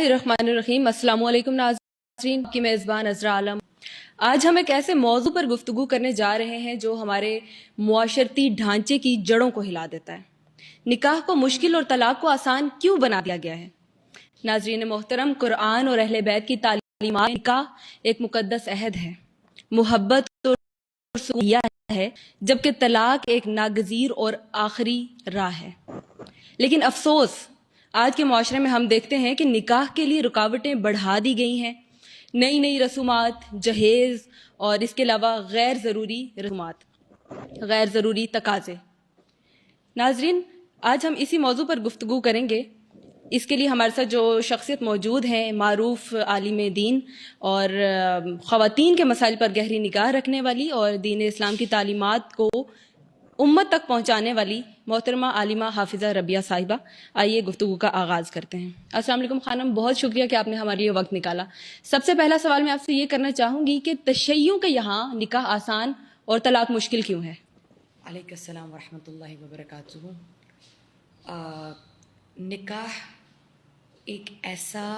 बिस्मिल्लाहिर्रहमानिर्रहीम। अस्सलाम वालेकुम नाज़रीन, की मेज़बान अज़रा आलम। आज हम एक ऐसे मौजू पर गुफ्तगू करने जा रहे हैं जो हमारे मुआशरती ढांचे की जड़ों को हिला देता है। निकाह को मुश्किल और तलाक को आसान क्यों बना दिया गया है? नाज़रीन मोहतरम, कुरान और अहले बैत की तालीमात निकाह एक मुकद्दस अहद है, मुहब्बत और सुकून है, जबकि तलाक एक नागज़ीर और आखिरी राह है। लेकिन अफसोस, आज के माशरे में हम देखते हैं कि निकाह के लिए रुकावटें बढ़ा दी गई हैं। नई नई रसूमात, जहेज़ और इसके अलावा गैर ज़रूरी रसूमात, गैर ज़रूरी तकाज़े। नाज़रीन, आज हम इसी मौजू पर गुफ्तगू करेंगे। इसके लिए हमारे साथ जो शख्सियत मौजूद हैं, मारूफ आलिम दीन और ख़वातीन के मसाइल पर गहरी निगाह रखने वाली और दीन इस्लाम की तालीमात को उम्मत तक पहुँचाने वाली मोहतरमा आलिमा हाफिज़ा रबिया साहिबा। आइए गुफ्तगू का आगाज़ करते हैं। अस्सलाम वालेकुम खानम, बहुत शुक्रिया कि आपने हमारे लिए वक्त निकाला। सबसे पहला सवाल मैं आपसे ये करना चाहूँगी कि तशय्युं के यहाँ निकाह आसान और तलाक मुश्किल क्यों है? अलैकुम वरहमतुल्लाहि वबरकातुहू। निकाह एक ऐसा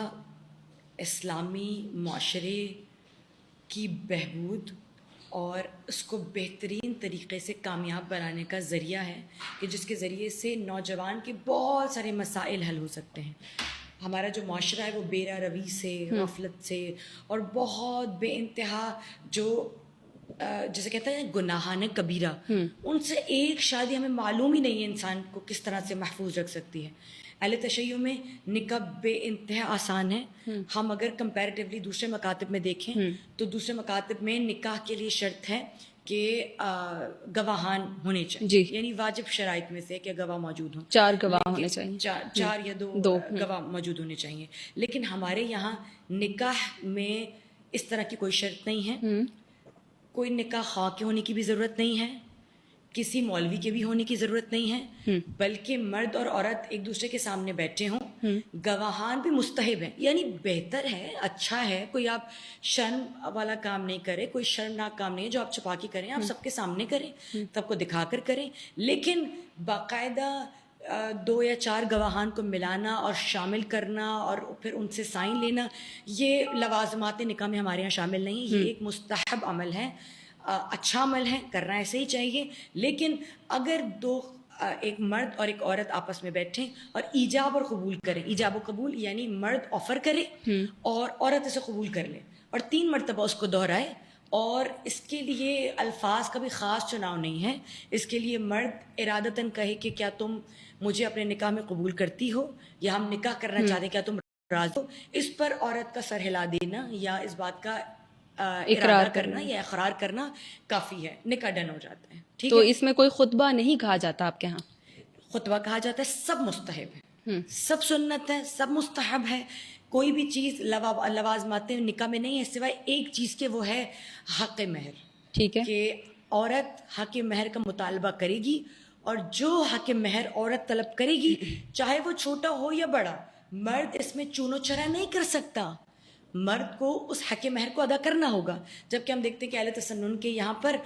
इस्लामी माशरे की बहबूद और उसको बेहतरीन तरीक़े से कामयाब बनाने का ज़रिया है कि जिसके ज़रिए से नौजवान के बहुत सारे मसाइल हल हो सकते हैं। हमारा जो माशरा है वो बेरा रवी से, गफलत से और बहुत बेइंतहा जो जैसे कहते हैं गुनाहान कबीरा, उनसे एक शादी हमें मालूम ही नहीं है इंसान को किस तरह से महफूज रख सकती है। अहले तशय्युं में निकाह बेइंतहा आसान है। हम अगर कंपैरेटिवली दूसरे मकातिब में देखें तो दूसरे मकातिब में निकाह के लिए शर्त है कि गवाहान होने चाहिए, यानी वाजिब शराइत में से कि गवाह मौजूद हों, 4 गवाह होने चाहिए, चार या दो गवाह मौजूद होने चाहिए। लेकिन हमारे यहाँ निकाह में इस तरह की कोई शर्त नहीं है। कोई निकाह ख़्वाह के होने की भी ज़रूरत नहीं है, किसी मौलवी के भी होने की ज़रूरत नहीं है, बल्कि मर्द और औरत एक दूसरे के सामने बैठे हों, गवाहान भी मुस्तहिब हैं, यानी बेहतर है, अच्छा है। कोई आप शर्म वाला काम नहीं करें, कोई शर्मनाक काम नहीं है जो आप छुपा के करें, आप सबके सामने करें, सबको दिखा कर करें। लेकिन बाकायदा 2 या 4 गवाहान को मिलाना और शामिल करना और फिर उनसे साइन लेना, ये लवाज़मात निकाह में हमारे यहाँ शामिल नहीं। ये एक मुस्तहब अमल है, अच्छा अमल है, करना ऐसे ही चाहिए। लेकिन अगर एक मर्द और एक औरत आपस में बैठें और ईजाब और कबूल करें, ईजाब और कबूल यानी मर्द ऑफ़र करे और औरत इसे कबूल कर ले और 3 मरतबा उसको दोहराए, और इसके लिए अल्फाज का भी ख़ास चुनाव नहीं है। इसके लिए मर्द इरादतन कहे कि क्या तुम मुझे अपने निकाह में कबूल करती हो, या हम निकाह करना चाहते हैं, क्या तुम राज़ी हो। इस पर औरत का सर हिला देना या इस बात का इकरार करना या इकरार करना काफ़ी है, निकाह डन हो जाता है। ठीक तो है? इसमें कोई खुतबा नहीं कहा जाता आपके यहाँ? खुतबा कहा जाता है, सब मुस्तहब है, सब सुन्नत है, सब मुस्तहब है। कोई भी चीज़ लवाज़मात निकाह में नहीं है सिवाय एक चीज़ के, वो है हक़ महर। ठीक है, कि औरत हक़ महर का मुतालबा करेगी और जो हक़ महर औरत तलब करेगी, चाहे वो छोटा हो या बड़ा, मर्द इसमें चूनो चरा नहीं कर सकता। मर्द को उस हक़ महर को अदा करना होगा। जबकि हम देखते हैं कि अहले तसन्नुन के यहाँ पर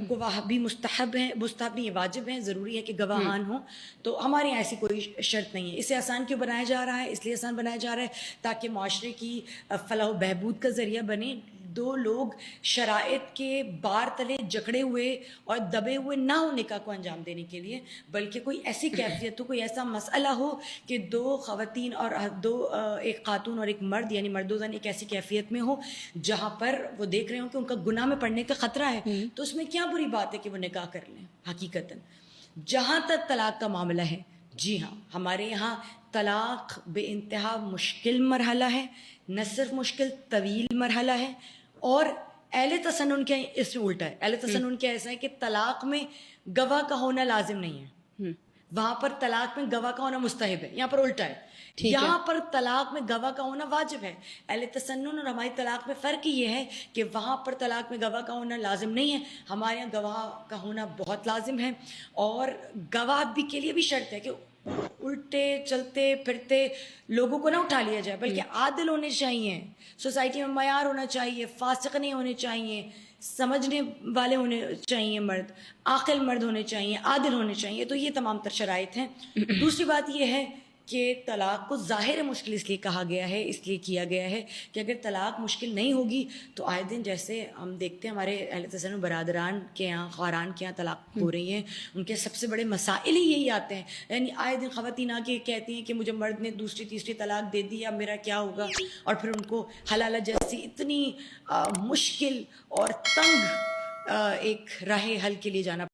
गवाह भी मुस्तहब हैं, मुस्तहब नहीं, वाजिब हैं, ज़रूरी है कि गवाहान हो। तो हमारे यहाँ ऐसी कोई शर्त नहीं है। इसे आसान क्यों बनाया जा रहा है? इसलिए आसान बनाया जा रहा है ताकि माशरे की फलाह बहबूद का ज़रिया बने। 2 लोग शराइत के बार तले जकड़े हुए और दबे हुए ना हो निकाह को अंजाम देने के लिए, बल्कि कोई ऐसी कैफियत हो, कोई ऐसा मसला हो कि 2 ख़वातीन और एक खातून और एक मर्द यानी मर्दोज़न एक ऐसी कैफियत में हो जहाँ पर वो देख रहे हो कि उनका गुनाह में पड़ने का ख़तरा है। तो उसमें क्या बुरी बात है कि वो निकाह कर लें। हकीकतन जहाँ तक तलाक का मामला है, जी हाँ, हमारे यहाँ तलाक बेइंतहा मुश्किल मरहला है, न सिर्फ मुश्किल, तवील मरहला है। और अहले तसन्नुन के इसमें उल्टा है। अहले तसन्नुन के ऐसा है कि तलाक में गवाह का होना लाजिम नहीं है, वहाँ पर तलाक में गवाह का होना मुस्तहिब है। यहाँ पर उल्टा है, यहाँ पर तलाक में गवाह का होना वाजिब है। अहले तसन्नुन और हमारी तलाक में फ़र्क ये है कि वहाँ पर तलाक में गवाह का होना लाजिम नहीं है, हमारे यहाँ गवाह का होना बहुत लाजिम है। और गवाह भी के लिए भी शर्त है कि उल्टे चलते फिरते लोगों को ना उठा लिया जाए, बल्कि आदिल होने चाहिए, सोसाइटी में मयार होना चाहिए, फासिक नहीं होने चाहिए, समझने वाले होने चाहिए, मर्द आकिल मर्द होने चाहिए, आदिल होने चाहिए। तो ये तमाम तर शराइत हैं। दूसरी बात ये है کہ طلاق کو ظاہر مشکل اس لیے کہا گیا ہے، اس لیے کیا گیا ہے کہ اگر طلاق مشکل نہیں ہوگی تو آئے دن جیسے ہم دیکھتے ہیں ہمارے اہل تسنن برادران کے یہاں، خاران کے یہاں طلاق ہو رہی ہیں، ان کے سب سے بڑے مسائل ہی یہی آتے ہیں. یعنی آئے دن خواتین آ کے کہتی ہیں کہ مجھے مرد نے دوسری تیسری طلاق دے دی، اب میرا کیا ہوگا، اور پھر ان کو حلالہ جیسی اتنی مشکل اور تنگ ایک راہ حل کے لیے جانا